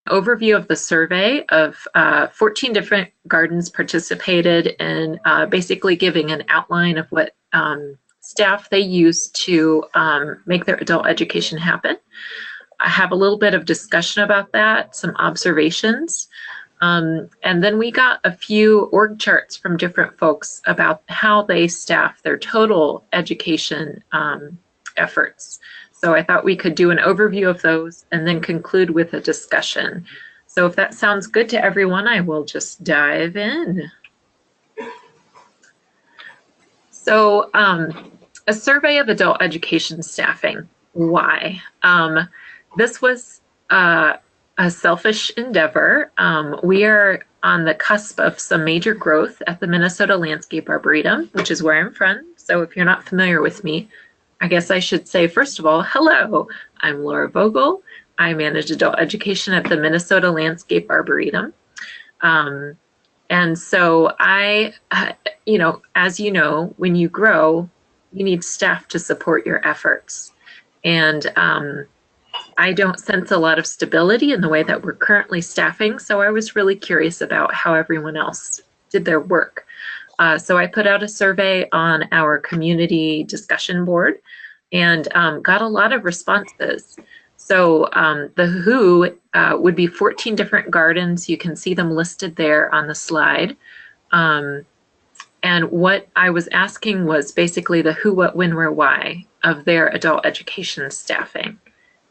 overview of the survey of 14 different gardens participated in basically giving an outline of what staff they use to make their adult education happen. I have a little bit of discussion about that, some observations, and then we got a few org charts from different folks about how they staff their total education efforts. So I thought we could do an overview of those and then conclude with a discussion. So if that sounds good to everyone, I will just dive in. So a survey of adult education staffing. Why? This was a selfish endeavor. We are on the cusp of some major growth at the Minnesota Landscape Arboretum, which is where I'm from. So if you're not familiar with me, I guess I should say, first of all, hello, I'm Laura Vogel. I manage adult education at the Minnesota Landscape Arboretum. And so as you know, when you grow, you need staff to support your efforts. And I don't sense a lot of stability in the way that we're currently staffing. So I was really curious about how everyone else did their work. So I put out a survey on our community discussion board and got a lot of responses. So the who would be 14 different gardens. You can see them listed there on the slide. And what I was asking was basically the who, what, when, where, why of their adult education staffing.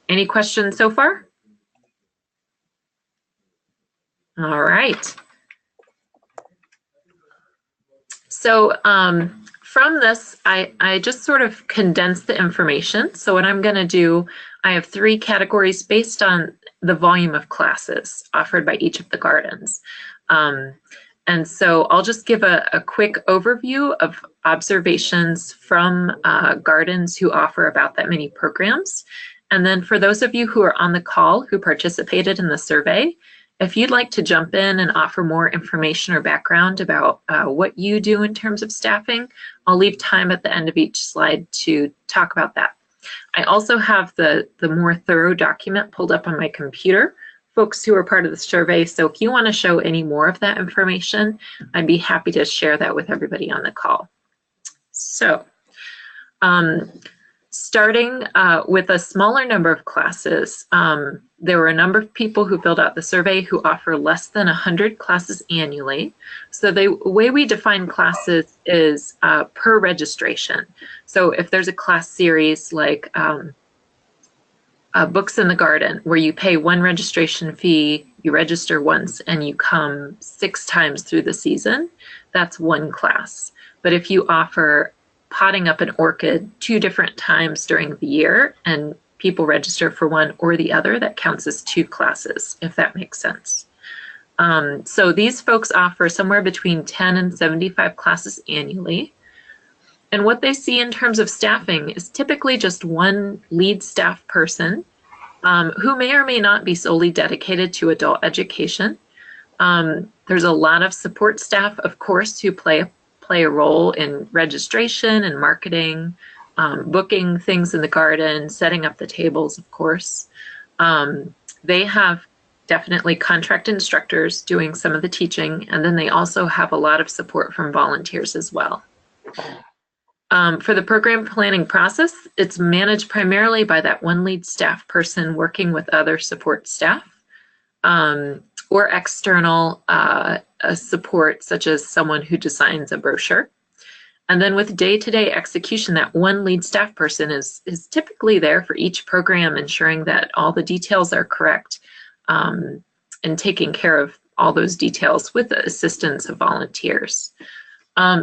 Any questions so far? All right. So from this, I just sort of condensed the information. So what I'm going to do, I have 3 categories based on the volume of classes offered by each of the gardens. And so I'll just give a quick overview of observations from gardens who offer about that many programs. And then for those of you who are on the call who participated in the survey, if you'd like to jump in and offer more information or background about what you do in terms of staffing, I'll leave time at the end of each slide to talk about that. I also have the more thorough document pulled up on my computer, folks who are part of the survey. So if you want to show any more of that information, I'd be happy to share that with everybody on the call. So starting with a smaller number of classes, there were a number of people who filled out the survey who offer less than 100 classes annually. So the way we define classes is per registration. So if there's a class series like Books in the Garden, where you pay 1 registration fee, you register once, and you come 6 times through the season, that's 1 class. But if you offer potting up an orchid 2 different times during the year and people register for one or the other, that counts as 2 classes, if that makes sense. So these folks offer somewhere between 10 and 75 classes annually. And what they see in terms of staffing is typically just 1 lead staff person who may or may not be solely dedicated to adult education. There's a lot of support staff, of course, who play a role in registration and marketing, booking things in the garden, setting up the tables, of course. They have definitely contract instructors doing some of the teaching, and then they also have a lot of support from volunteers as well. For the program planning process, it's managed primarily by that 1 lead staff person working with other support staff or external support, such as someone who designs a brochure. And then with day-to-day execution, that 1 lead staff person is typically there for each program, ensuring that all the details are correct and taking care of all those details with the assistance of volunteers.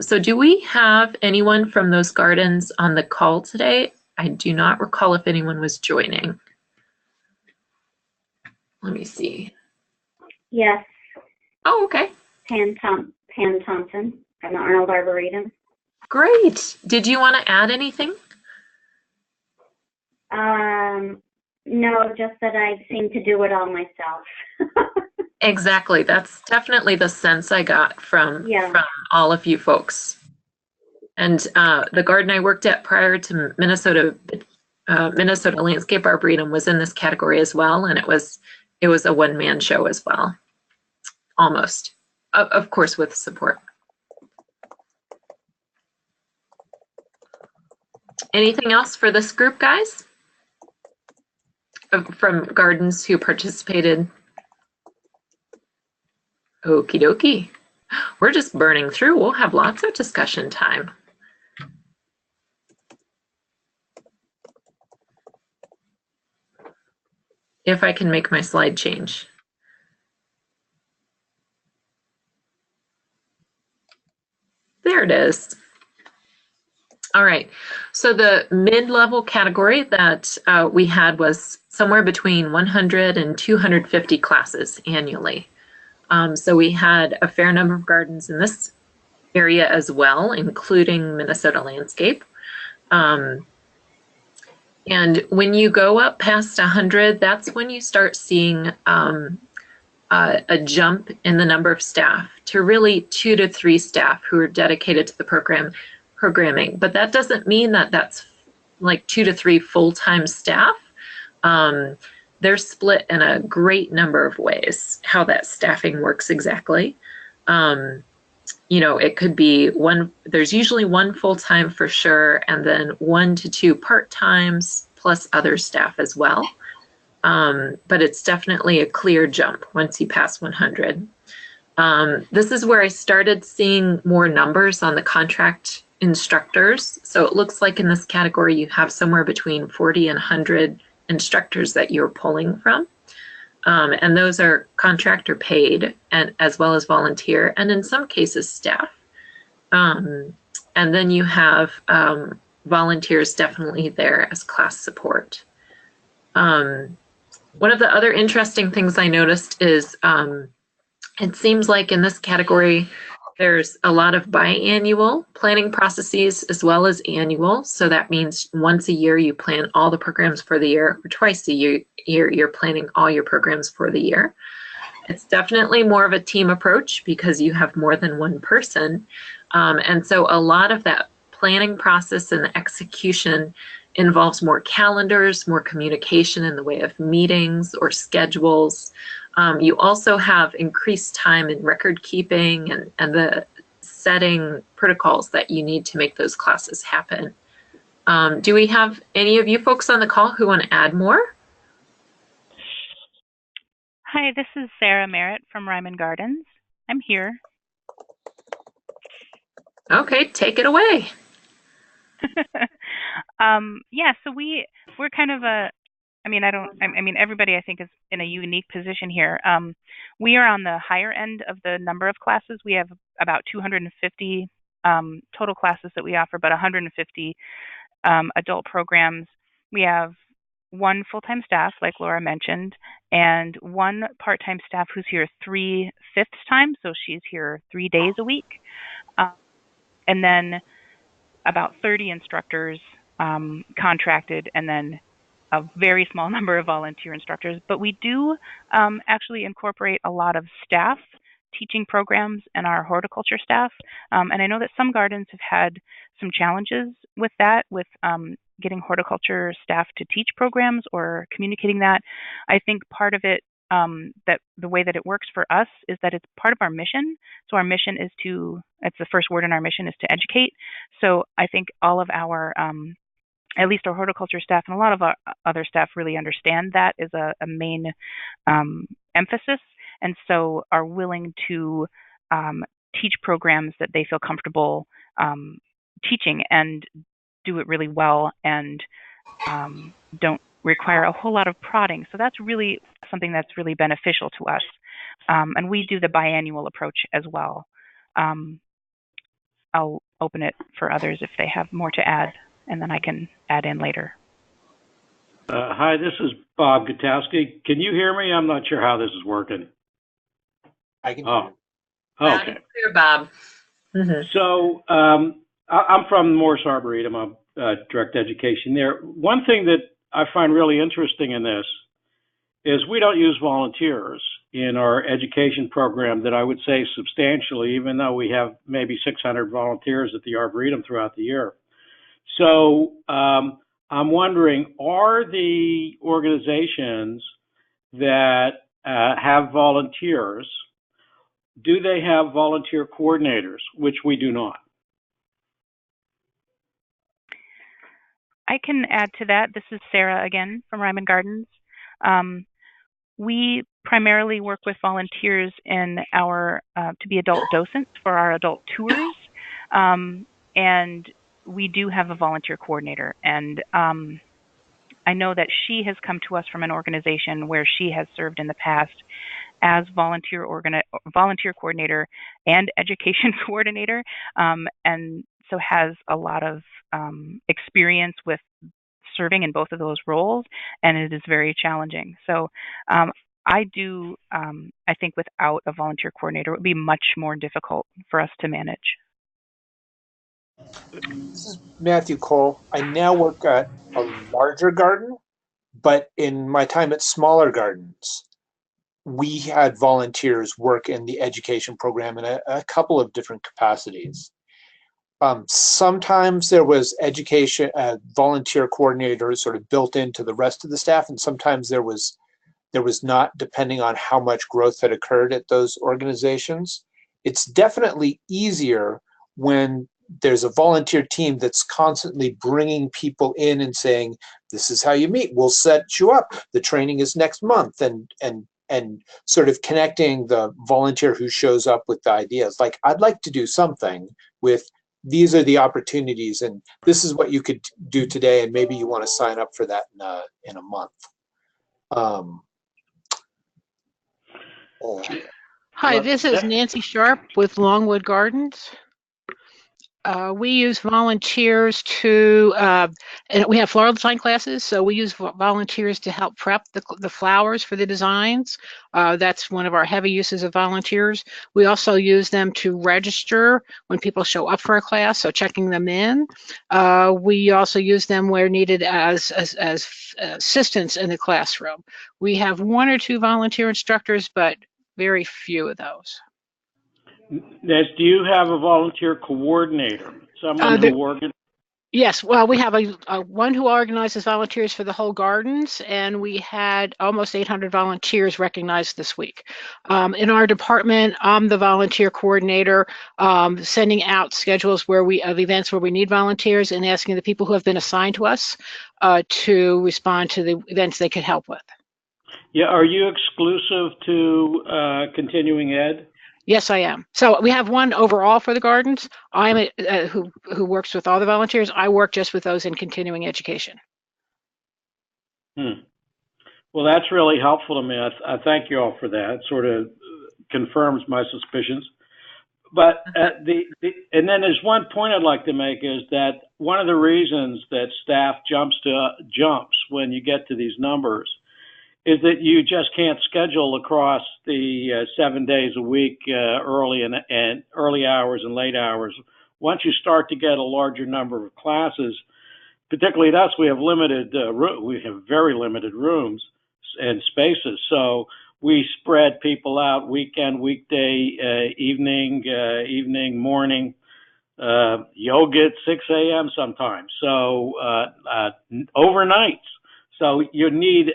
So do we have anyone from those gardens on the call today? I do not recall if anyone was joining. Let me see. Yes. Oh, okay. Pam Thompson from the Arnold Arboretum. Great. Did you want to add anything? No, just that I seem to do it all myself. Exactly. That's definitely the sense I got from all of you folks. And the garden I worked at prior to Minnesota Landscape Arboretum was in this category as well, and it was it was a one-man show as well, almost, of course with support. Anything else for this group, guys? From gardens who participated? Okie dokie. We're just burning through. We'll have lots of discussion time. If I can make my slide change. There it is. All right, so the mid-level category that we had was somewhere between 100 and 250 classes annually. So we had a fair number of gardens in this area as well, including Minnesota Landscape. And when you go up past 100, that's when you start seeing a jump in the number of staff to really 2 to 3 staff who are dedicated to the programming. But that doesn't mean that that's like 2 to 3 full-time staff. They're split in a great number of ways, how that staffing works exactly. You know, it could be there's usually 1 full-time for sure, and then 1 to 2 part-times plus other staff as well. But it's definitely a clear jump once you pass 100. This is where I started seeing more numbers on the contract instructors. So it looks like in this category you have somewhere between 40 and 100 instructors that you're pulling from. And those are contractor paid and as well as volunteer, and in some cases staff. And then you have volunteers definitely there as class support. One of the other interesting things I noticed is it seems like in this category there's a lot of biannual planning processes as well as annual. So that means once a year you plan all the programs for the year, or twice a year you're planning all your programs for the year. It's definitely more of a team approach because you have more than one person. And so a lot of that planning process and execution involves more calendars, more communication in the way of meetings or schedules. You also have increased time in record keeping and the setting protocols that you need to make those classes happen. Do we have any of you folks on the call who want to add more? Hi, this is Sarah Merritt from Ryman Gardens. I'm here. Okay, take it away. Yeah, so we're kind of everybody I think is in a unique position here. We are on the higher end of the number of classes. We have about 250 total classes that we offer, but 150 adult programs. We have 1 full-time staff, like Laura mentioned, and 1 part-time staff who's here 3/5 time, so she's here 3 days a week. And then about 30 instructors contracted, and then a very small number of volunteer instructors. But we do actually incorporate a lot of staff teaching programs and our horticulture staff. And I know that some gardens have had some challenges with that, with getting horticulture staff to teach programs or communicating that. I think part of it, that the way that it works for us is that it's part of our mission. So our mission is it's the first word in our mission is to educate. So I think all of our, at least our horticulture staff and a lot of our other staff really understand that is a main emphasis, and so are willing to teach programs that they feel comfortable teaching and do it really well and don't require a whole lot of prodding. So that's really something that's really beneficial to us. And we do the biannual approach as well. I'll open it for others if they have more to add, and then I can add in later. Hi, this is Bob Gutowski. Can you hear me? I'm not sure how this is working. I can hear you. Okay. Clear, Bob. Mm-hmm. So I'm from Morris Arboretum. I'm direct education there. One thing that I find really interesting in this is we don't use volunteers in our education program that I would say substantially, even though we have maybe 600 volunteers at the Arboretum throughout the year. So I'm wondering, are the organizations that have volunteers, do they have volunteer coordinators, which we do not? I can add to that. This is Sarah again from Ryman Gardens. We primarily work with volunteers in our to be adult docents for our adult tours, and we do have a volunteer coordinator. And I know that she has come to us from an organization where she has served in the past as volunteer coordinator and education coordinator, and so has a lot of experience with serving in both of those roles, and it is very challenging. So I think without a volunteer coordinator, it would be much more difficult for us to manage. This is Matthew Cole. I now work at a larger garden, but in my time at smaller gardens, we had volunteers work in the education program in a couple of different capacities. Sometimes there was education, volunteer coordinators sort of built into the rest of the staff, and sometimes there was not, depending on how much growth had occurred at those organizations. It's definitely easier when there's a volunteer team that's constantly bringing people in and saying, this is how you meet, we'll set you up, the training is next month, and sort of connecting the volunteer who shows up with the ideas. Like, I'd like to do something with, these are the opportunities, and this is what you could do today, and maybe you want to sign up for that in a month. Hi, this is Nancy Sharp with Longwood Gardens. We use volunteers to, and we have floral design classes, so we use volunteers to help prep the flowers for the designs. That's one of our heavy uses of volunteers. We also use them to register when people show up for a class, so checking them in. We also use them where needed as assistants in the classroom. We have 1 or 2 volunteer instructors, but very few of those. Ness, do you have a volunteer coordinator? Someone who organizes? Yes, well, we have a one who organizes volunteers for the whole gardens, and we had almost 800 volunteers recognized this week. In our department, I'm the volunteer coordinator, sending out schedules of events where we need volunteers and asking the people who have been assigned to us to respond to the events they could help with. Yeah, are you exclusive to continuing ed? Yes, I am. So we have one overall for the gardens. I'm who works with all the volunteers. I work just with those in continuing education. Well, that's really helpful to me. I thank you all for that. It sort of confirms my suspicions. But and then there's one point I'd like to make is that one of the reasons that staff jumps when you get to these numbers is that you just can't schedule across the 7 days a week, early and early hours and late hours. Once you start to get a larger number of classes, particularly at us, we have very limited rooms and spaces. So we spread people out weekend, weekday, evening, morning, yoga at 6 a.m. sometimes. So overnights. So you need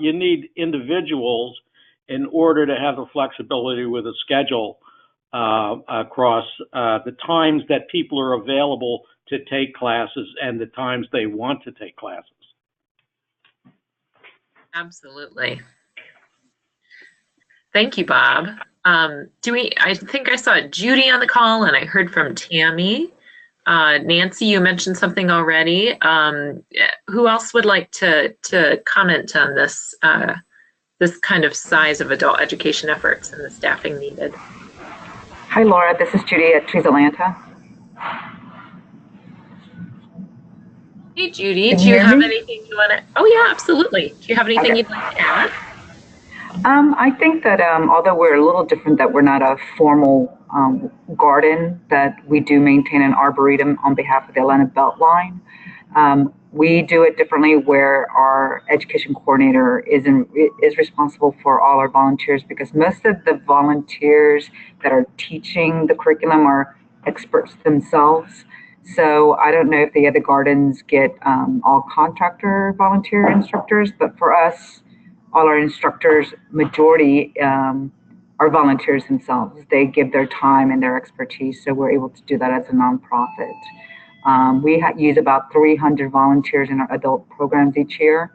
you need individuals in order to have the flexibility with a schedule across the times that people are available to take classes and the times they want to take classes. Absolutely. Thank you, Bob. I think I saw Judy on the call, and I heard from Tammy. Nancy, you mentioned something already. Who else would like to comment on this this kind of size of adult education efforts and the staffing needed? Hi, Laura. This is Judy at Trees Atlanta. Hey, Judy. Do you have anything you want to? Oh, yeah, absolutely. Do you have anything you'd like to add? I think that although we're a little different, that we're not a formal garden, that we do maintain an arboretum on behalf of the Atlanta Beltline. We do it differently, where our education coordinator is responsible for all our volunteers, because most of the volunteers that are teaching the curriculum are experts themselves. So I don't know if the other gardens get all contractor volunteer instructors, but for us, all our instructors, majority are volunteers themselves. They give their time and their expertise, so we're able to do that as a nonprofit. We use about 300 volunteers in our adult programs each year.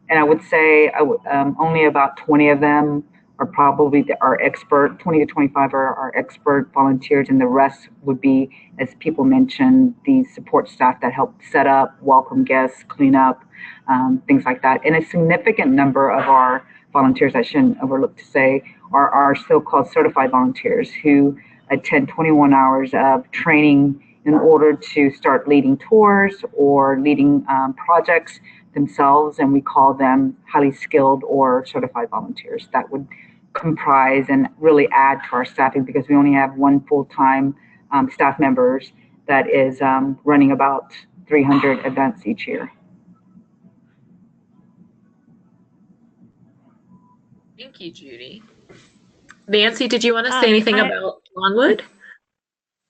And I would say only about 20 of them are probably our expert, 20 to 25 are our expert volunteers, and the rest would be, as people mentioned, the support staff that help set up, welcome guests, clean up, things like that. And a significant number of our volunteers, I shouldn't overlook to say, are our so-called certified volunteers who attend 21 hours of training in order to start leading tours or leading projects themselves, and we call them highly skilled or certified volunteers. That would comprise and really add to our staffing, because we only have one full-time staff members that is running about 300 events each year. Thank you, Judy. Nancy, did you want to say anything about Longwood?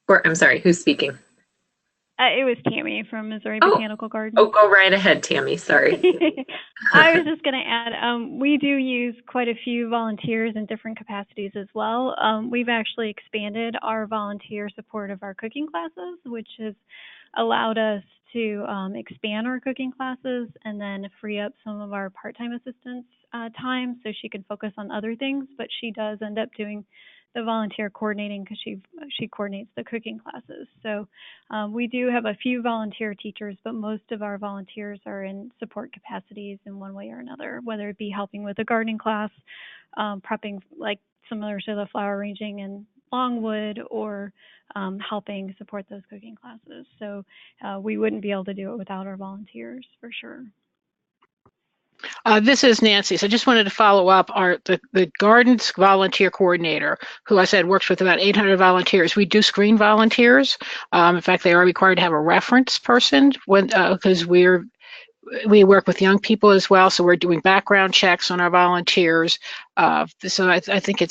Or I'm sorry, who's speaking? It was Tammy from Missouri Botanical Gardens. Oh, go right ahead, Tammy. Sorry. I was just going to add, we do use quite a few volunteers in different capacities as well. We've actually expanded our volunteer support of our cooking classes, which has allowed us to expand our cooking classes and then free up some of our part-time assistants' time so she can focus on other things. But she does end up doing the volunteer coordinating because she coordinates the cooking classes. So we do have a few volunteer teachers, but most of our volunteers are in support capacities in one way or another, whether it be helping with a gardening class, prepping like similar to the flower arranging in Longwood, or helping support those cooking classes. So we wouldn't be able to do it without our volunteers for sure. This is Nancy. So I just wanted to follow up the Gardens volunteer coordinator, who I said works with about 800 volunteers. We do screen volunteers. In fact, they are required to have a reference person because we work with young people as well. So we're doing background checks on our volunteers. So I think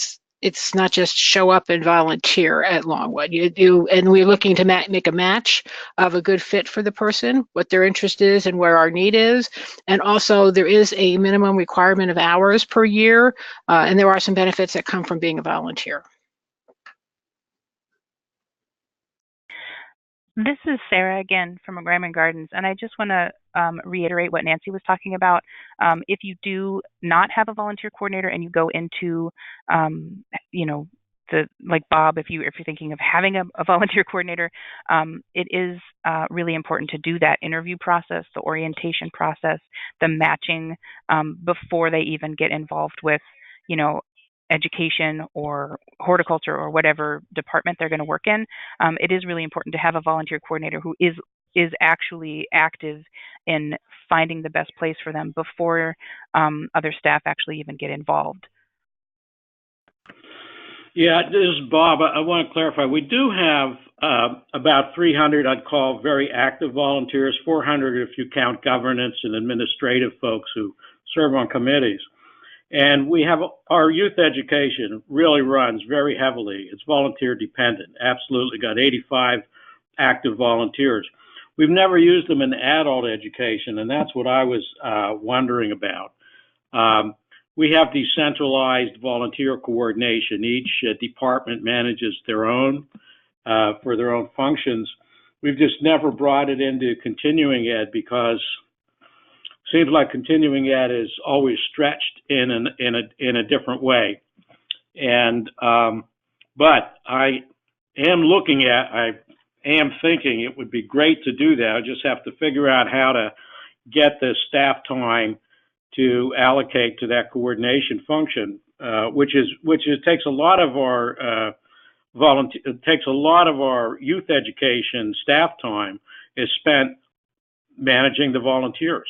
it's not just show up and volunteer at Longwood. You do, and we're looking to make a match of a good fit for the person, what their interest is and where our need is. And also there is a minimum requirement of hours per year, and there are some benefits that come from being a volunteer. This is Sarah again from Longwood Gardens, and I just want to reiterate what Nancy was talking about. If you do not have a volunteer coordinator and you go into, like Bob, if you're thinking of having a volunteer coordinator, it is really important to do that interview process, the orientation process, the matching before they even get involved with, education or horticulture or whatever department they're going to work in. It is really important to have a volunteer coordinator who is actually active in finding the best place for them before other staff actually even get involved. Yeah, this is Bob. I want to clarify. We do have about 300, I'd call very active volunteers, 400 if you count governance and administrative folks who serve on committees. And we have our youth education really runs very heavily. It's volunteer dependent. Absolutely got 85 active volunteers. We've never used them in adult education, and that's what I was wondering about. We have decentralized volunteer coordination. Each department manages their own for their own functions. We've just never brought it into continuing ed because seems like continuing ed is always stretched in a different way. And but I am thinking it would be great to do that. I just have to figure out how to get the staff time to allocate to that coordination function, which takes a lot of our takes a lot of our youth education staff time is spent managing the volunteers.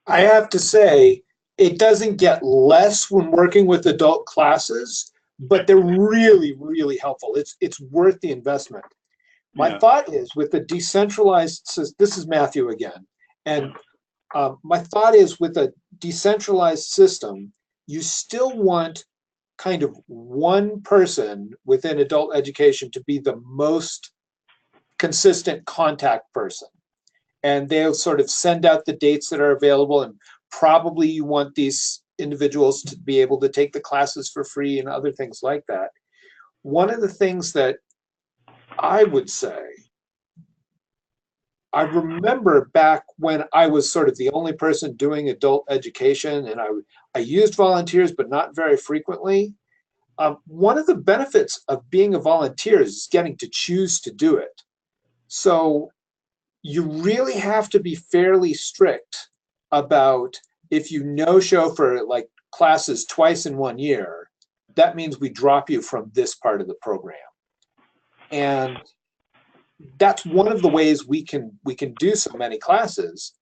I have to say, it doesn't get less when working with adult classes, but they're really, really helpful. It's worth the investment. My thought is with the decentralized, this is Matthew again, and my thought is with a decentralized system, you still want kind of one person within adult education to be the most consistent contact person. And they'll sort of send out the dates that are available and probably you want these individuals to be able to take the classes for free and other things like that. One of the things that I would say, I remember back when I was sort of the only person doing adult education, and I used volunteers, but not very frequently. One of the benefits of being a volunteer is getting to choose to do it. So you really have to be fairly strict about, if you no-show for like classes twice in 1 year, that means we drop you from this part of the program. And that's one of the ways we can do so many classes,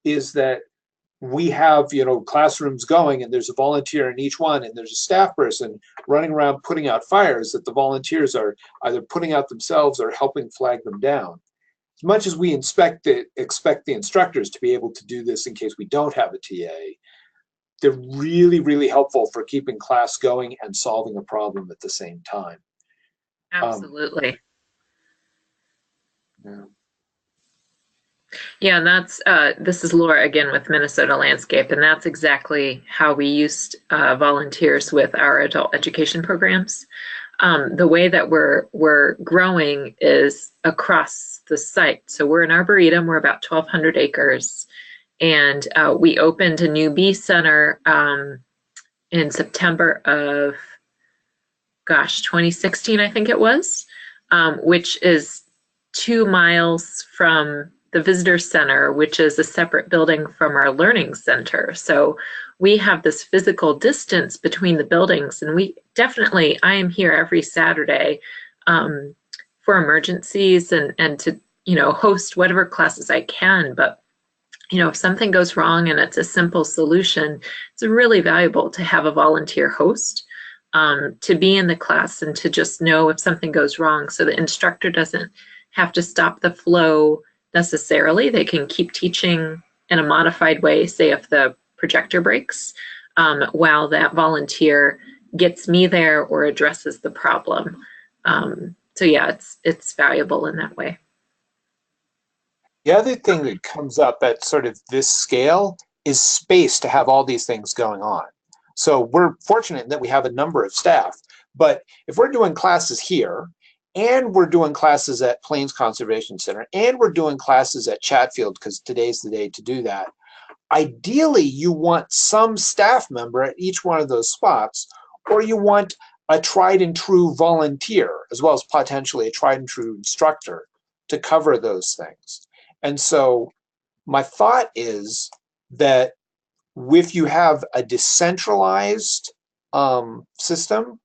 is that we have, you know, classrooms going and there's a volunteer in each one, and there's a staff person running around putting out fires that the volunteers are either putting out themselves or helping flag them down. As much as we expect the instructors to be able to do this in case we don't have a TA, they're really, really helpful for keeping class going and solving a problem at the same time. Absolutely. Yeah. Yeah, and that's this is Laura again with Minnesota Landscape, and that's exactly how we used volunteers with our adult education programs. The way that we're growing is across the site. So we're an arboretum. We're about 1,200 acres, and we opened a new bee center in September of, 2016, I think it was, which is 2 miles from the visitor center, which is a separate building from our learning center. So we have this physical distance between the buildings, and I am here every Saturday for emergencies and to, you know, host whatever classes I can. But, you know, if something goes wrong and it's a simple solution, it's really valuable to have a volunteer host, to be in the class and to just know if something goes wrong, so the instructor doesn't have to stop the flow necessarily. They can keep teaching in a modified way, say if the projector breaks, while that volunteer gets me there or addresses the problem. So yeah, it's valuable in that way. The other thing that comes up at sort of this scale is space to have all these things going on. So we're fortunate that we have a number of staff, but if we're doing classes here, and we're doing classes at Plains Conservation Center, and we're doing classes at Chatfield, because today's the day to do that, ideally you want some staff member at each one of those spots, or you want a tried and true volunteer, as well as potentially a tried and true instructor, to cover those things. And so my thought is that if you have a decentralized system,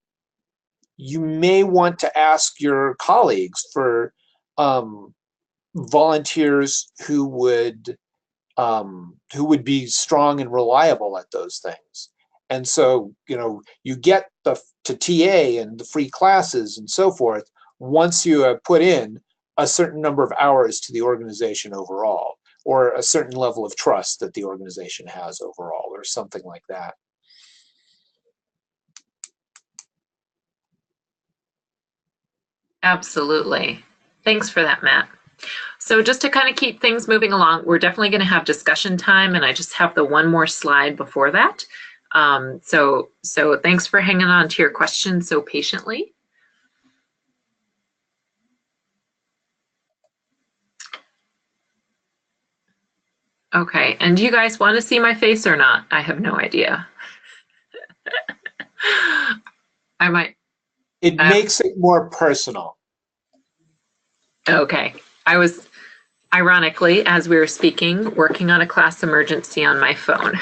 you may want to ask your colleagues for volunteers who would be strong and reliable at those things. And so, you know, you get to TA and the free classes and so forth once you have put in a certain number of hours to the organization overall, or a certain level of trust that the organization has overall, or something like that. Absolutely. Thanks for that, Matt. So just to kind of keep things moving along, we're definitely going to have discussion time, and I just have the one more slide before that. So thanks for hanging on to your questions so patiently. Okay, and do you guys want to see my face or not? I have no idea. I might. It makes it more personal. Okay. I was, ironically, as we were speaking, working on a class emergency on my phone.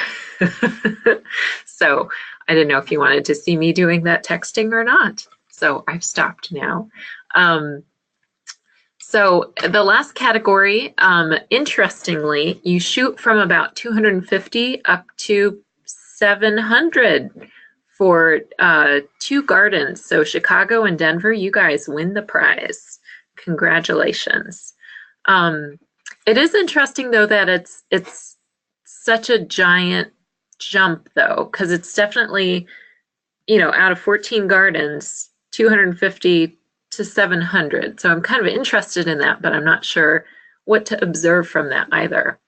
So I didn't know if you wanted to see me doing that texting or not. So I've stopped now. So the last category, interestingly, you shoot from about 250 up to 700 for 2 gardens. So Chicago and Denver, you guys win the prize. Congratulations. It is interesting though that it's such a giant jump though, because it's definitely, you know, out of 14 gardens, 250 to 700. So I'm kind of interested in that, but I'm not sure what to observe from that either.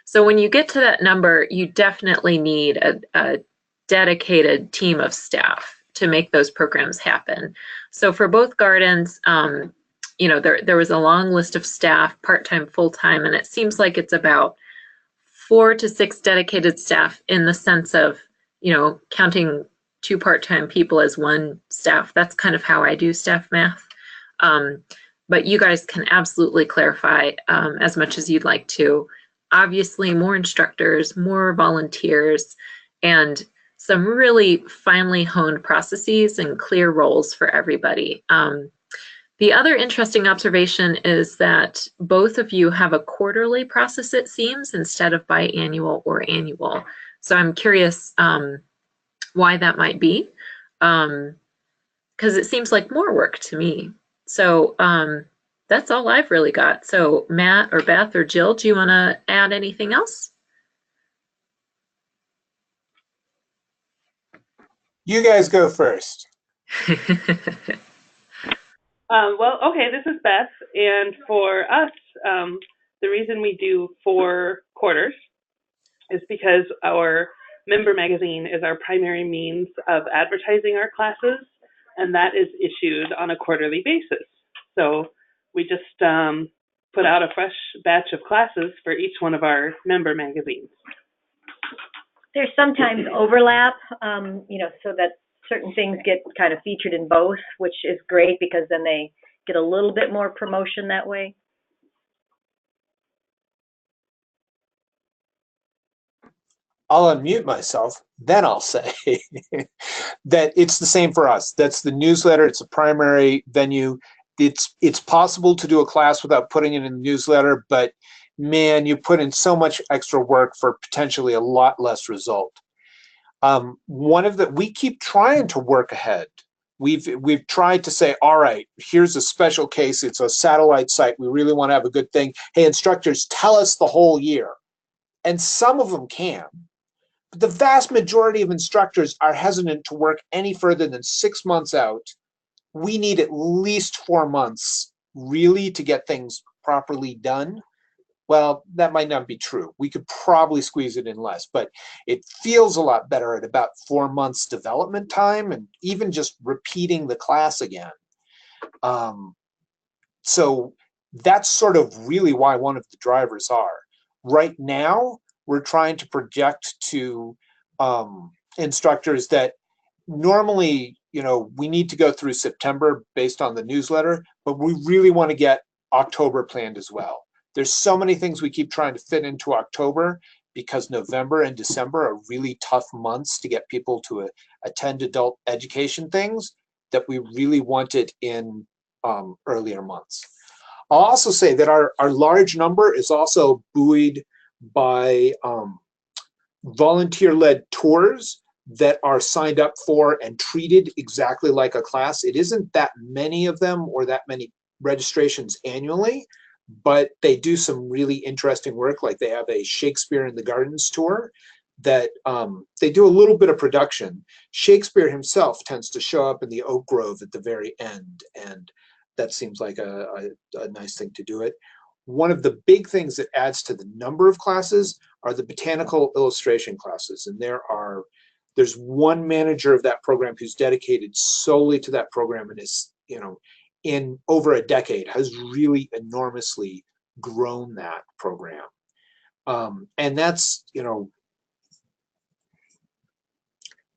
So when you get to that number, you definitely need a dedicated team of staff to make those programs happen. So for both gardens, you know, there was a long list of staff, part-time, full-time, and it seems like it's about 4 to 6 dedicated staff in the sense of, you know, counting 2 part-time people as 1 staff. That's kind of how I do staff math. But you guys can absolutely clarify as much as you'd like to. Obviously, more instructors, more volunteers, and some really finely honed processes and clear roles for everybody. The other interesting observation is that both of you have a quarterly process, it seems, instead of biannual or annual. So I'm curious why that might be, because it seems like more work to me. So that's all I've really got. So Matt or Beth or Jill, do you want to add anything else? You guys go first. Well, okay, this is Beth, and for us, the reason we do 4 quarters is because our member magazine is our primary means of advertising our classes, and that is issued on a quarterly basis. So we just put out a fresh batch of classes for each one of our member magazines. There's sometimes overlap, you know, so that certain things get kind of featured in both, which is great because then they get a little bit more promotion that way. I'll unmute myself, then I'll say that it's the same for us. That's the newsletter. It's a primary venue. It's possible to do a class without putting it in the newsletter, but man, you put in so much extra work for potentially a lot less result. We keep trying to work ahead. We've tried to say, all right, here's a special case. It's a satellite site. We really want to have a good thing. Hey, instructors, tell us the whole year. And some of them can. But the vast majority of instructors are hesitant to work any further than 6 months out. We need at least 4 months really to get things properly done. Well, that might not be true. We could probably squeeze it in less, but it feels a lot better at about 4 months development time and even just repeating the class again. So that's sort of really why one of the drivers are. Right now, we're trying to project to instructors that normally, you know, we need to go through September based on the newsletter, but we really want to get October planned as well. There's so many things we keep trying to fit into October because November and December are really tough months to get people to attend adult education things that we really want it in earlier months. I'll also say that our large number is also buoyed by volunteer-led tours that are signed up for and treated exactly like a class. It isn't that many of them or that many registrations annually, but they do some really interesting work. Like they have a Shakespeare in the Gardens tour that they do a little bit of production. Shakespeare himself tends to show up in the oak grove at the very end, and that seems like a nice thing to do it. One of the big things that adds to the number of classes are the botanical illustration classes, and there's one manager of that program who's dedicated solely to that program and is, you know, in over a decade has really enormously grown that program. And that's, you know,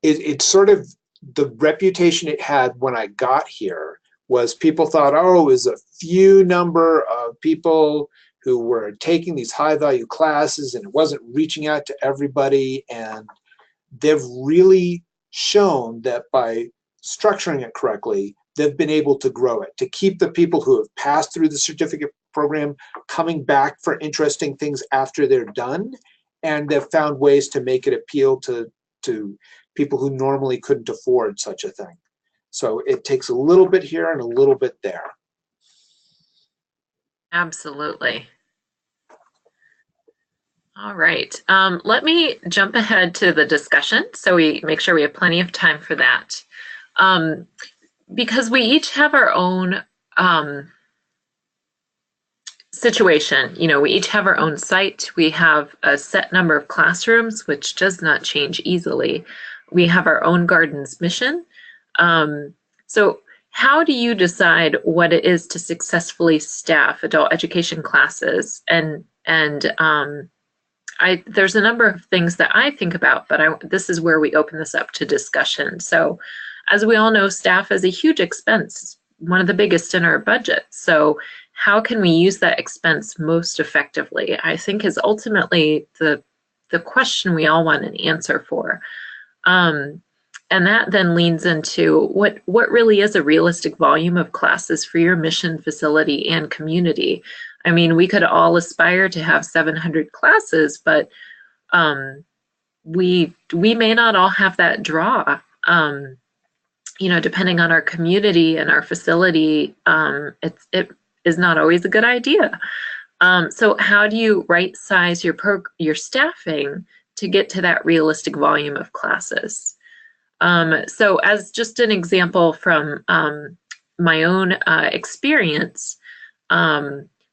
it's sort of the reputation it had when I got here was people thought, oh, it was a few number of people who were taking these high value classes and it wasn't reaching out to everybody. And they've really shown that by structuring it correctly, they've been able to grow it, to keep the people who have passed through the certificate program coming back for interesting things after they're done. And they've found ways to make it appeal to people who normally couldn't afford such a thing. So it takes a little bit here and a little bit there. Absolutely. All right. Let me jump ahead to the discussion so we make sure we have plenty of time for that. Because we each have our own situation. We each have our own site. We have a set number of classrooms, which does not change easily. We have our own garden's mission. So how do you decide what it is to successfully staff adult education classes? And there's a number of things that I think about, but this is where we open this up to discussion. So as we all know, staff is a huge expense, one of the biggest in our budget. So how can we use that expense most effectively, I think, is ultimately the question we all want an answer for. And that then leans into what really is a realistic volume of classes for your mission, facility, and community. I mean, we could all aspire to have 700 classes, but we may not all have that draw. Depending on our community and our facility, it is not always a good idea. So how do you right size your staffing to get to that realistic volume of classes? So as just an example from my own experience,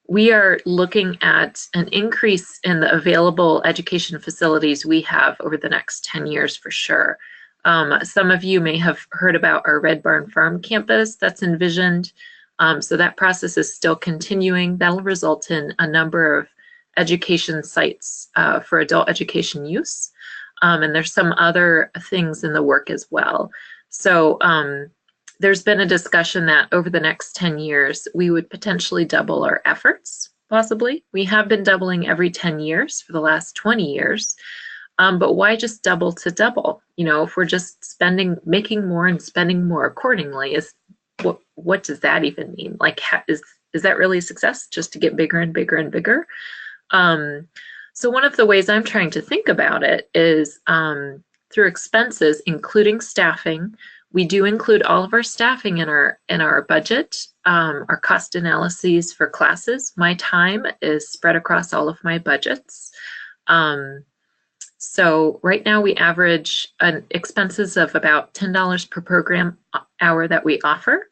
we are looking at an increase in the available education facilities we have over the next 10 years for sure. Some of you may have heard about our Red Barn Farm campus that's envisioned. So that process is still continuing. That'll result in a number of education sites for adult education use. And there's some other things in the work as well. So there's been a discussion that over the next 10 years, we would potentially double our efforts, possibly. We have been doubling every 10 years for the last 20 years. But why just double to double? If we're just making more and spending more accordingly, what does that even mean? Like, is that really a success, just to get bigger and bigger and bigger? So one of the ways I'm trying to think about it is through expenses, including staffing. We do include all of our staffing in our budget, our cost analyses for classes. My time is spread across all of my budgets. So right now we average expenses of about $10 per program hour that we offer.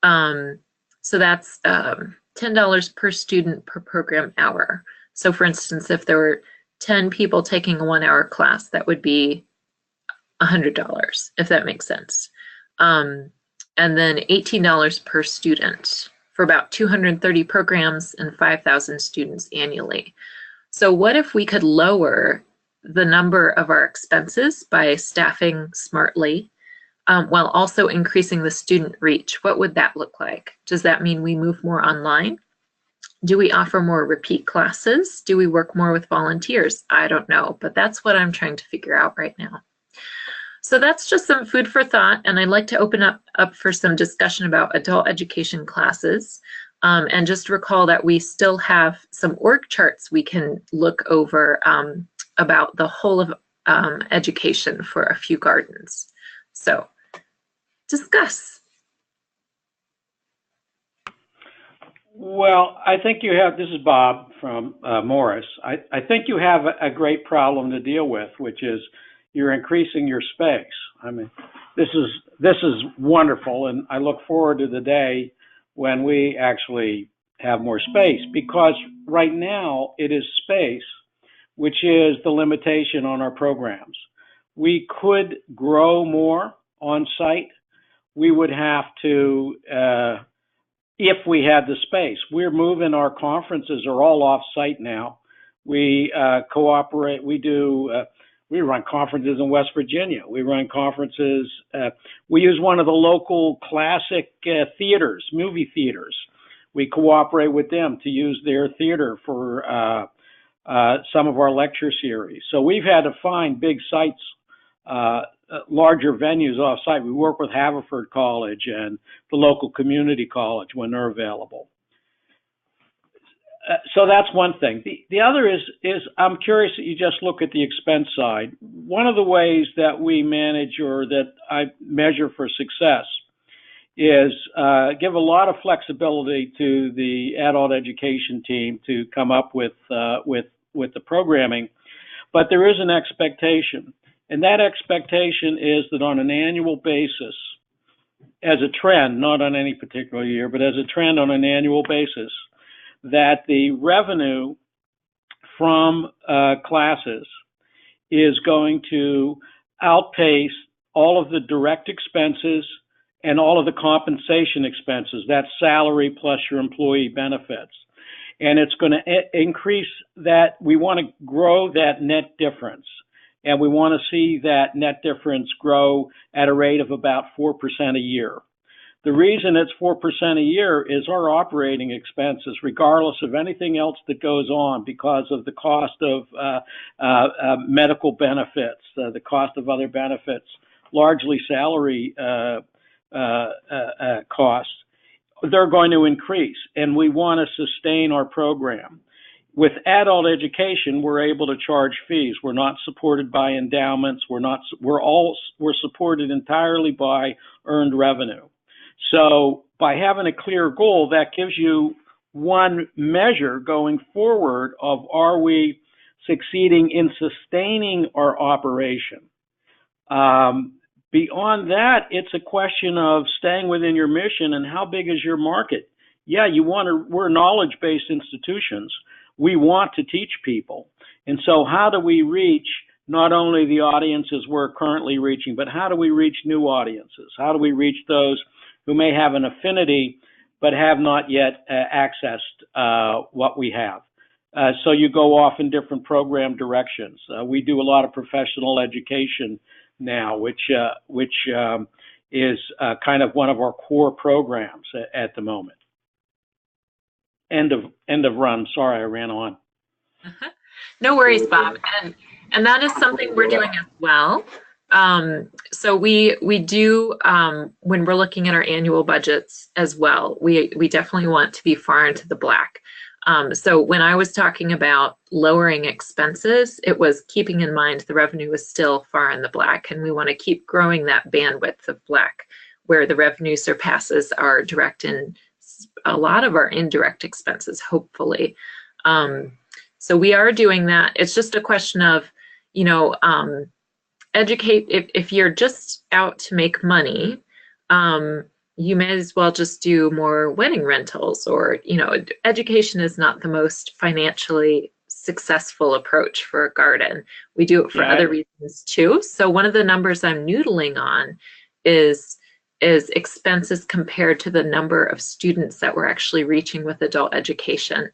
So that's $10 per student per program hour. So for instance, if there were 10 people taking a 1 hour class, that would be $100, if that makes sense. And then $18 per student for about 230 programs and 5,000 students annually. So what if we could lower the number of our expenses by staffing smartly, while also increasing the student reach? What would that look like? Does that mean we move more online? Do we offer more repeat classes? Do we work more with volunteers? I don't know, but that's what I'm trying to figure out right now. So that's just some food for thought, and I'd like to open up for some discussion about adult education classes. And just recall that we still have some org charts we can look over about the whole of education for a few gardens. So discuss. Well, I think you have, this is Bob from Morris. I think you have a great problem to deal with, which is you're increasing your space. I mean, this is wonderful, and I look forward to the day when we actually have more space, because right now it is space which is the limitation on our programs. We could grow more on site. We would have to, if we had the space. We're moving, our conferences are all off site now. We cooperate, we run conferences in West Virginia. We run conferences, we use one of the local classic theaters, movie theaters. We cooperate with them to use their theater for some of our lecture series. So we've had to find big sites, larger venues off site. We work with Haverford College and the local community college when they're available. So that's one thing. The other is I'm curious that you just look at the expense side. One of the ways that we manage, or that I measure for success, is give a lot of flexibility to the adult education team to come up with the programming, but there is an expectation, and that expectation is that on an annual basis, as a trend, not on any particular year, but as a trend on an annual basis, that the revenue from classes is going to outpace all of the direct expenses and all of the compensation expenses. That's salary plus your employee benefits. And it's going to increase that. We want to grow that net difference. And we want to see that net difference grow at a rate of about 4% a year. The reason it's 4% a year is our operating expenses, regardless of anything else that goes on, because of the cost of medical benefits, the cost of other benefits, largely salary costs, they're going to increase. And we want to sustain our program. With adult education, we're able to charge fees. We're not supported by endowments. We're supported entirely by earned revenue. So by having a clear goal, that gives you one measure going forward of, are we succeeding in sustaining our operation? Beyond that, it's a question of staying within your mission and how big is your market. Yeah, we're knowledge-based institutions. We want to teach people. And so how do we reach not only the audiences we're currently reaching, but how do we reach new audiences? How do we reach those who may have an affinity but have not yet accessed what we have? So you go off in different program directions. We do a lot of professional education now, which is kind of one of our core programs at the moment. End of run. Sorry, I ran on. No worries, Bob. And that is something we're doing as well. So we do, when we're looking at our annual budgets as well, we definitely want to be far into the black. So when I was talking about lowering expenses, it was keeping in mind the revenue is still far in the black, and we want to keep growing that bandwidth of black where the revenue surpasses our direct and a lot of our indirect expenses, hopefully. So we are doing that. It's just a question of, educate. If you're just out to make money, you may as well just do more wedding rentals, or, education is not the most financially successful approach for a garden. We do it for other reasons too. So one of the numbers I'm noodling on is expenses compared to the number of students that we're actually reaching with adult education.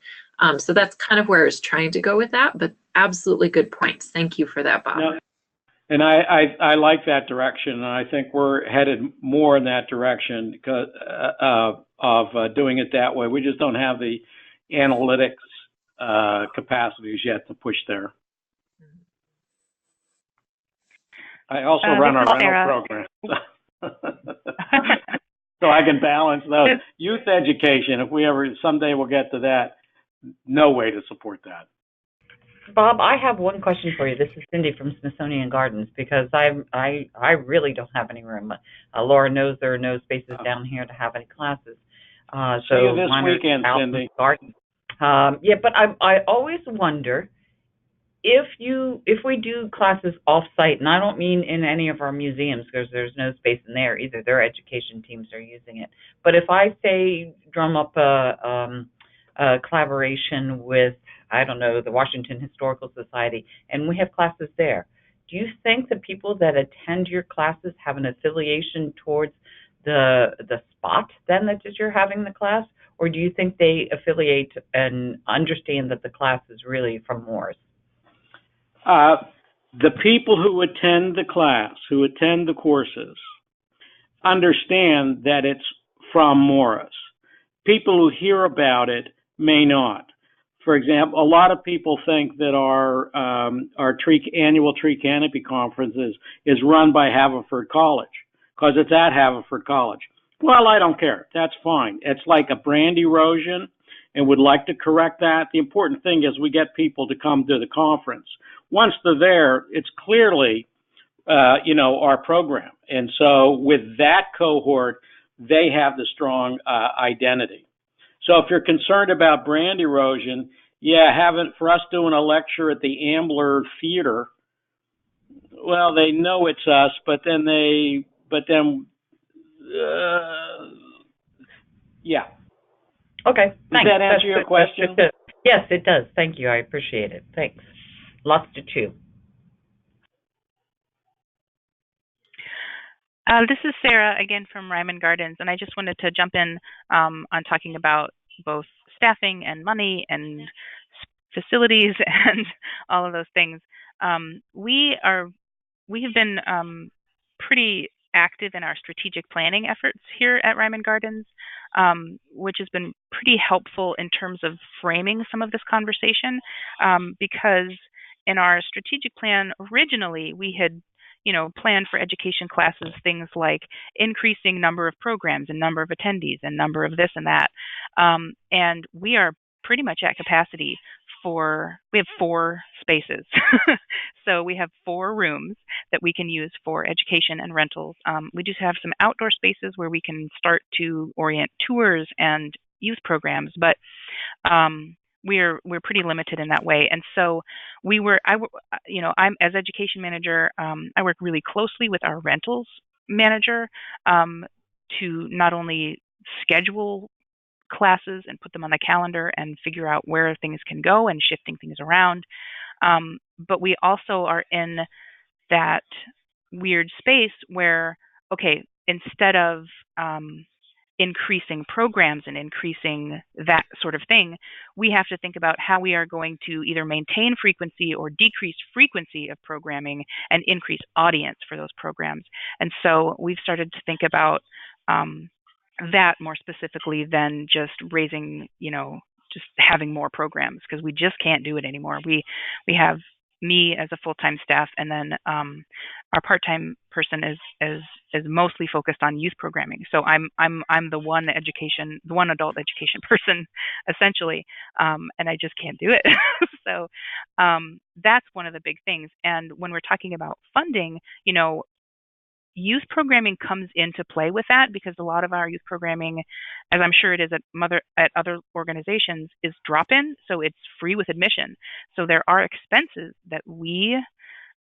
So that's kind of where I was trying to go with that, but absolutely good points. Thank you for that, Bob. No, and I like that direction, and I think we're headed more in that direction because of doing it that way. We just don't have the analytics capacities yet to push there. I also run a rental program. So I can balance those. Youth education, if we ever someday we'll get to that, no way to support that. Bob, I have one question for you. This is Cindy from Smithsonian Gardens, because I really don't have any room. Laura knows there are no spaces down here to have any classes. See you this weekend, Cindy. Yeah, but I always wonder if we do classes off-site, and I don't mean in any of our museums because there's no space in there either. Their education teams are using it. But if I say drum up a collaboration with, I don't know, the Washington Historical Society, and we have classes there, do you think the people that attend your classes have an affiliation towards the spot then that you're having the class, or do you think they affiliate and understand that the class is really from Morris? The people who attend the class, who attend the courses, understand that it's from Morris. People who hear about it may not. For example, a lot of people think that our annual tree canopy conference is run by Haverford College because it's at Haverford College. Well, I don't care. That's fine. It's like a brand erosion, and would like to correct that. The important thing is we get people to come to the conference. Once they're there, it's clearly, our program. And so with that cohort, they have the strong identity. So if you're concerned about brand erosion, for us doing a lecture at the Ambler Theater, well, they know it's us, yeah. Okay, Does thanks. that answer your question? Yes, it does. Thank you. I appreciate it. Thanks. Lots to chew. This is Sarah again from Ryman Gardens, and I just wanted to jump in on talking about both staffing and money and facilities and all of those things. We have been pretty active in our strategic planning efforts here at Ryman Gardens, which has been pretty helpful in terms of framing some of this conversation, because in our strategic plan originally we had planned for education classes things like increasing number of programs and number of attendees and number of this and that, and we are pretty much at capacity. We have 4 spaces. So we have 4 rooms that we can use for education and rentals. We do have some outdoor spaces where we can start to orient tours and youth programs, but we're pretty limited in that way. And so I'm as education manager, I work really closely with our rentals manager to not only schedule classes and put them on the calendar and figure out where things can go and shifting things around. But we also are in that weird space where, okay, instead of increasing programs and increasing that sort of thing, we have to think about how we are going to either maintain frequency or decrease frequency of programming and increase audience for those programs. And so we've started to think about that more specifically than just raising, just having more programs, because we just can't do it anymore. We have me as a full-time staff, and then our part-time person is mostly focused on youth programming. So I'm the one adult education person essentially, and I just can't do it. So that's one of the big things. And when we're talking about funding, youth programming comes into play with that, because a lot of our youth programming, as I'm sure it is at other organizations, is drop-in, so it's free with admission. So there are expenses that we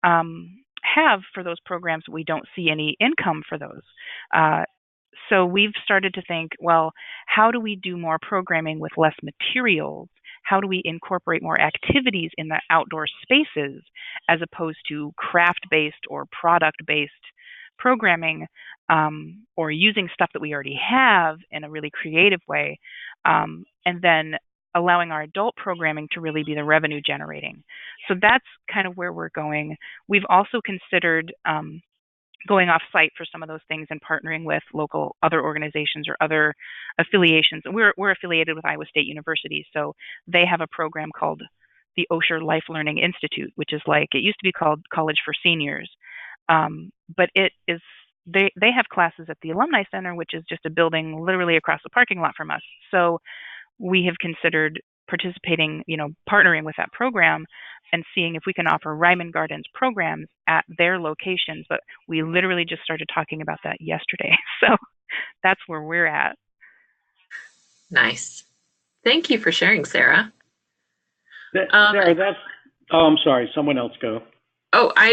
have for those programs. We don't see any income for those. So we've started to think, well, how do we do more programming with less materials? How do we incorporate more activities in the outdoor spaces as opposed to craft-based or product-based programming, or using stuff that we already have in a really creative way, and then allowing our adult programming to really be the revenue generating. So that's kind of where we're going. We've also considered going off site for some of those things and partnering with local other organizations or other affiliations. We're affiliated with Iowa State University, so they have a program called the Osher Life Learning Institute, which is it used to be called College for Seniors. But it is, they have classes at the Alumni Center, which is just a building literally across the parking lot from us. So we have considered participating, partnering with that program and seeing if we can offer Ryman Gardens programs at their locations. But we literally just started talking about that yesterday. So that's where we're at. Nice. Thank you for sharing, Sarah. Sarah, I'm sorry, someone else go. Oh, I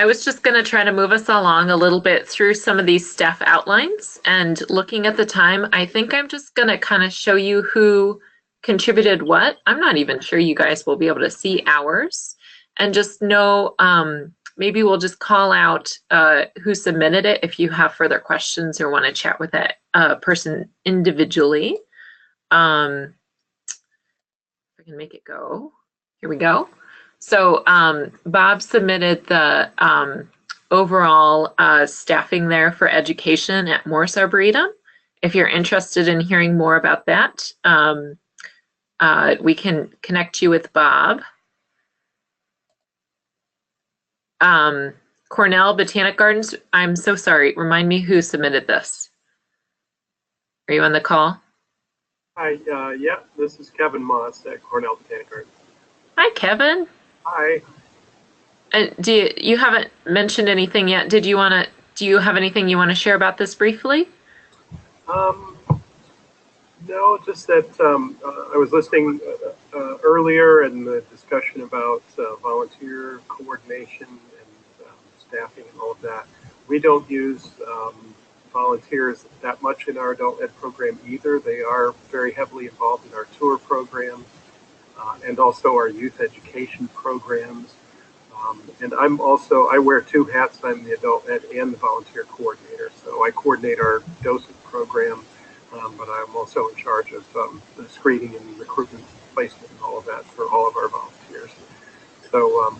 was just going to try to move us along a little bit through some of these staff outlines, and looking at the time, I think I'm just going to kind of show you who contributed what. I'm not even sure you guys will be able to see ours, and just know, maybe we'll just call out who submitted it if you have further questions or want to chat with that person individually. If I can make it go. Here we go. So Bob submitted the overall staffing there for education at Morris Arboretum. If you're interested in hearing more about that, we can connect you with Bob. Cornell Botanic Gardens, I'm so sorry. Remind me who submitted this. Are you on the call? Hi, yeah, this is Kevin Moss at Cornell Botanic Gardens. Hi, Kevin. Hi. And you haven't mentioned anything yet? Do you have anything you want to share about this briefly? No, just that I was listening earlier in the discussion about volunteer coordination and staffing and all of that. We don't use volunteers that much in our adult ed program either. They are very heavily involved in our tour program and also our youth education programs. And I wear two hats. I'm the adult ed and the volunteer coordinator. So I coordinate our docent program, but I'm also in charge of the screening and recruitment, placement, and all of that for all of our volunteers. So,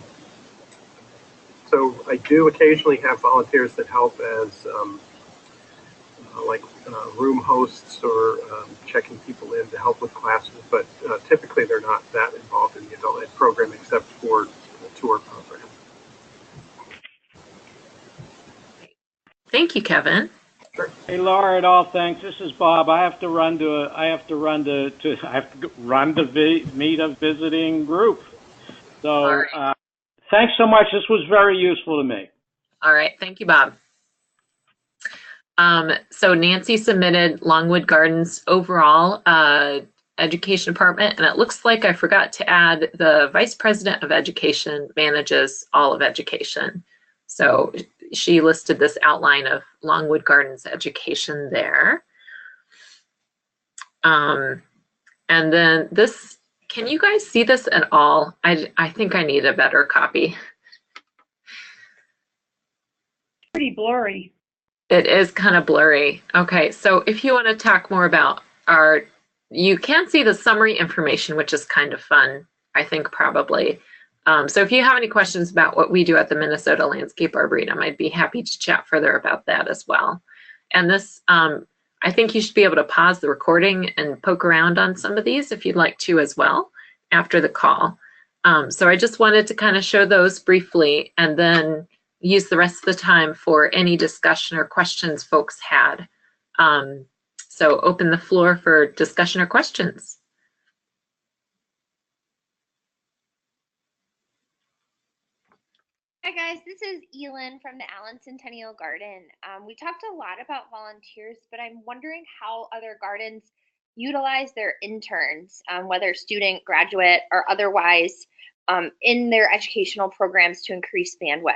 so I do occasionally have volunteers that help as room hosts or checking people in to help with classes, but typically they're not that involved in the adult ed program except for the tour program. Thank you, Kevin. Sure. Hey, Laura, at all, thanks. This is Bob. I have to run to meet a visiting group. So thanks so much. This was very useful to me. All right. Thank you, Bob. So Nancy submitted Longwood Gardens overall education department, and it looks like I forgot to add the vice president of education manages all of education. So she listed this outline of Longwood Gardens education there. And then this, can you guys see this at all? I think I need a better copy. Pretty blurry. It is kind of blurry. Okay, so if you want to talk more about you can see the summary information, which is kind of fun, I think probably. So if you have any questions about what we do at the Minnesota Landscape Arboretum, I'd be happy to chat further about that as well. And this, I think you should be able to pause the recording and poke around on some of these if you'd like to as well after the call. So I just wanted to kind of show those briefly and then use the rest of the time for any discussion or questions folks had. So open the floor for discussion or questions. Hi guys, this is Elin from the Allen Centennial Garden. We talked a lot about volunteers, but I'm wondering how other gardens utilize their interns, whether student, graduate, or otherwise, in their educational programs to increase bandwidth.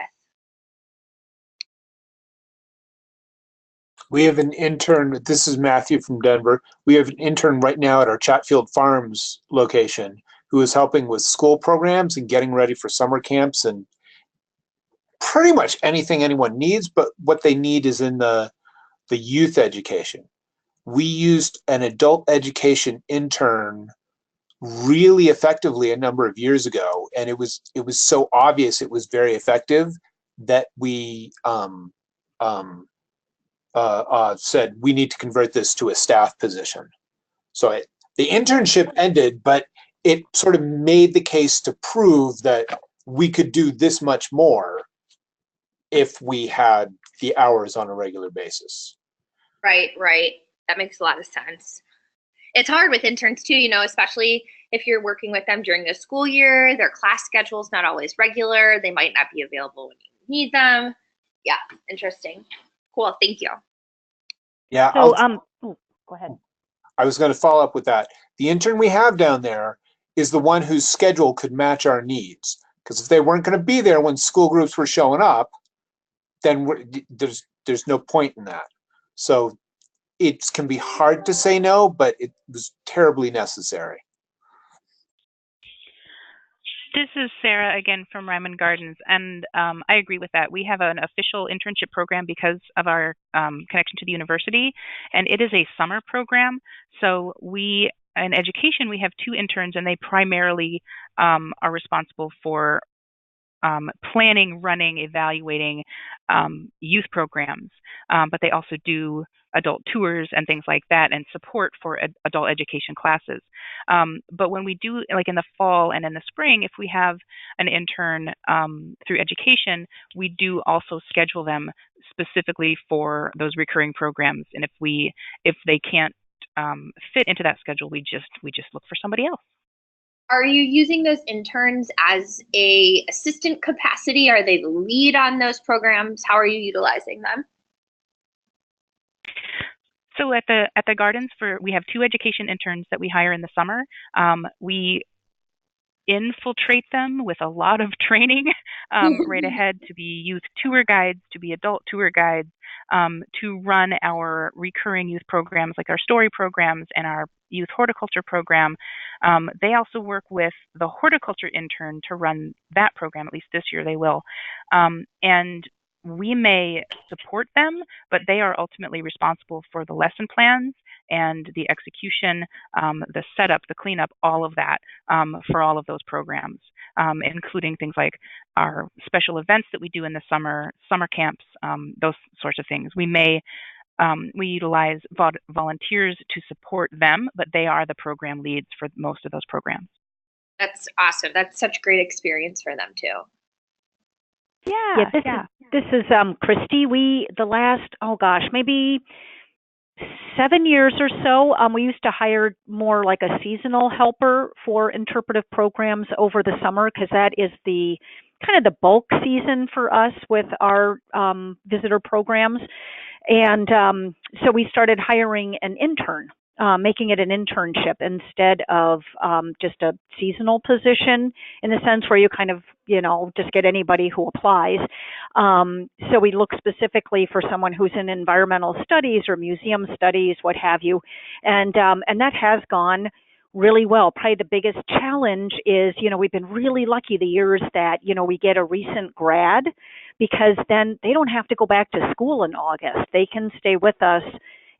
We have an intern, this is Matthew from Denver. We have an intern right now at our Chatfield Farms location who is helping with school programs and getting ready for summer camps and pretty much anything anyone needs, but what they need is in the youth education. We used an adult education intern really effectively a number of years ago, and it was so obvious it was very effective that we said we need to convert this to a staff position. So the internship ended, but it sort of made the case to prove that we could do this much more if we had the hours on a regular basis. Right. That makes a lot of sense. It's hard with interns too, you know, especially if you're working with them during the school year, their class schedule is not always regular. They might not be available when you need them. Yeah, interesting. Cool, thank you. Yeah. So, go ahead. I was going to follow up with that. The intern we have down there is the one whose schedule could match our needs. Because if they weren't going to be there when school groups were showing up, then there's no point in that. So it can be hard to say no, but it was terribly necessary. This is Sarah again from Ryman Gardens, and I agree with that. We have an official internship program because of our connection to the university, and it is a summer program. So in education, we have 2 interns, and they primarily are responsible for planning, running, evaluating youth programs, but they also do adult tours and things like that and support for adult education classes. But when we do, like in the fall and in the spring, if we have an intern through education, we do also schedule them specifically for those recurring programs. And if they can't fit into that schedule, we just look for somebody else. Are you using those interns as a assistant capacity? Are they the lead on those programs? How are you utilizing them? So at the gardens, we have 2 education interns that we hire in the summer. We infiltrate them with a lot of training right ahead, to be youth tour guides, to be adult tour guides, to run our recurring youth programs like our story programs and our youth horticulture program. They also work with the horticulture intern to run that program. At least this year they will. And we may support them, but they are ultimately responsible for the lesson plans and the execution, the setup, the cleanup, all of that for all of those programs, including things like our special events that we do in the summer camps, those sorts of things. We utilize volunteers to support them, but they are the program leads for most of those programs. That's awesome. That's such great experience for them too. This is Christy. The last, maybe 7 years or so, we used to hire more like a seasonal helper for interpretive programs over the summer, because that is the kind of the bulk season for us with our visitor programs. And so we started hiring an intern, making it an internship instead of just a seasonal position, in the sense where you kind of, just get anybody who applies. So we look specifically for someone who's in environmental studies or museum studies, what have you. And that has gone really well. Probably the biggest challenge is, we've been really lucky the years that, we get a recent grad, because then they don't have to go back to school in August. They can stay with us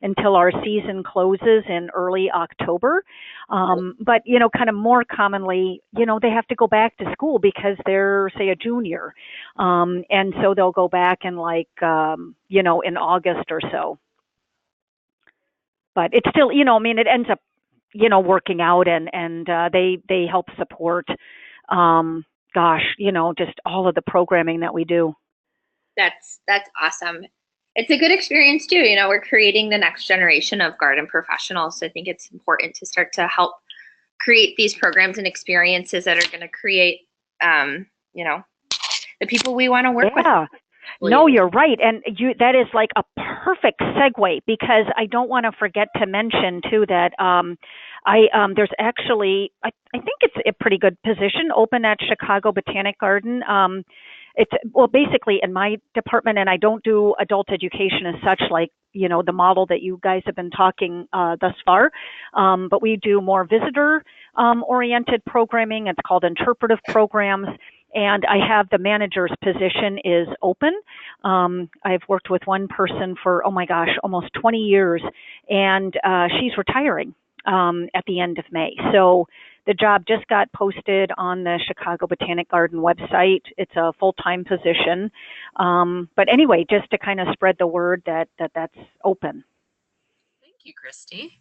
until our season closes in early October. But, kind of more commonly, they have to go back to school because they're, say, a junior. And so they'll go back in in August or so. But it's still, it ends up, working out, and they help support, just all of the programming that we do. That's awesome. It's a good experience too. We're creating the next generation of garden professionals. So I think it's important to start to help create these programs and experiences that are going to create, the people we want to work with. No, you're right. And that is like a perfect segue, because I don't want to forget to mention too that there's actually, I think it's a pretty good position open at Chicago Botanic Garden. It's basically in my department, and I don't do adult education as such, like, the model that you guys have been talking thus far. But we do more visitor oriented programming. It's called interpretive programs. And I have the manager's position is open. I've worked with one person for, almost 20 years, and she's retiring at the end of May. So the job just got posted on the Chicago Botanic Garden website. It's a full-time position. But anyway, just to kind of spread the word that that's open. Thank you, Christy.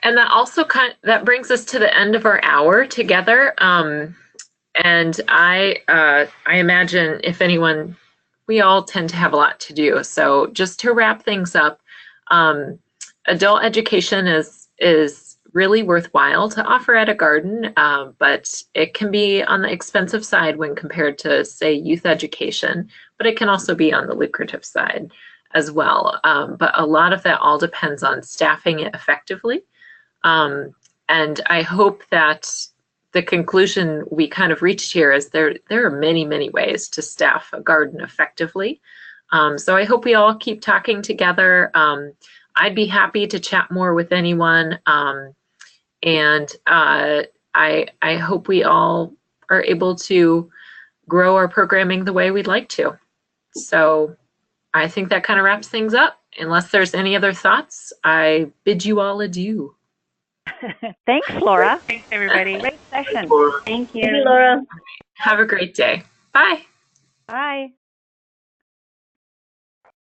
And that also that brings us to the end of our hour together. And I imagine if anyone, we all tend to have a lot to do. So just to wrap things up, adult education is really worthwhile to offer at a garden, but it can be on the expensive side when compared to, say, youth education, but it can also be on the lucrative side as well. But a lot of that all depends on staffing it effectively. And I hope that the conclusion we kind of reached here is there are many, many ways to staff a garden effectively. So I hope we all keep talking together. I'd be happy to chat more with anyone. And I hope we all are able to grow our programming the way we'd like to. So I think that kind of wraps things up. Unless there's any other thoughts, I bid you all adieu. Thanks, Laura. Thanks, everybody. Great session. Thank you, Laura. Have a great day. Bye. Bye.